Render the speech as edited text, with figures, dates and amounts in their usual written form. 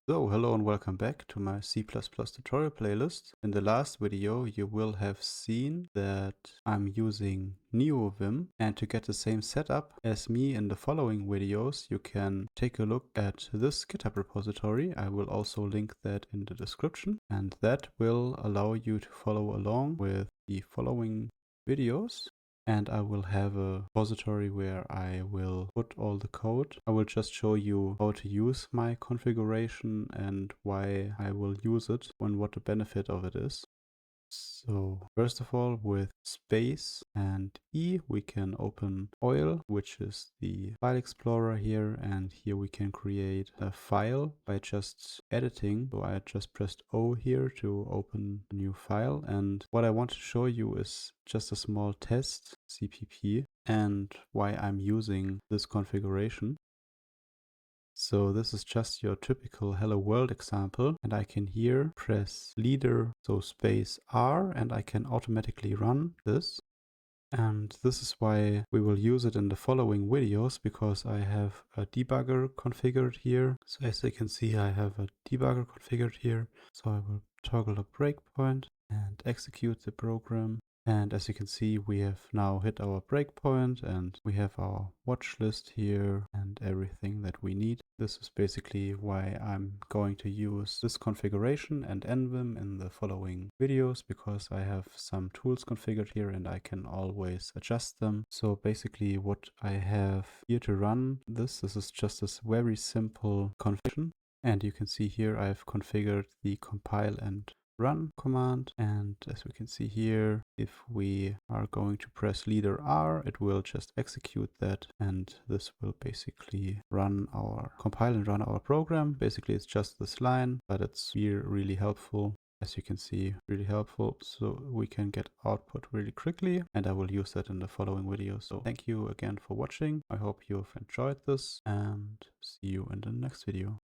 So, hello and welcome back to my C++ tutorial playlist. In the last video, you will have seen that I'm using NVim, and to get the same setup as me in the following videos, you can take a look at this GitHub repository. I will also link that in the description, and that will allow you to follow along with the following videos. And I will have a repository where I will put all the code. I will just show you how to use my configuration and why I will use it and what the benefit of it is. So first of all, with space and E, we can open oil, which is the file explorer here. And here we can create a file by just editing. So I just pressed O here to open a new file. And what I want to show you is just a small test CPP and why I'm using this configuration. So this is just your typical hello world example, and I can here press leader, so space R, and I can automatically run this. And this is why we will use it in the following videos, because I have a debugger configured here. So as you can see, I have a debugger configured here. So I will toggle a breakpoint and execute the program. And as you can see, we have now hit our breakpoint and we have our watch list here and everything that we need. This is basically why I'm going to use this configuration and NVim in the following videos, because I have some tools configured here and I can always adjust them. So basically what I have here to run this is just this very simple configuration. And you can see here I've configured the compile and run command, and as we can see here, if we are going to press leader R, it will just execute that, and this will basically compile and run our program. Basically it's just this line, but it's here really helpful. As you can see, really helpful, so we can get output really quickly, and I will use that in the following video. So thank you again for watching. I hope you've enjoyed this, and see you in the next video.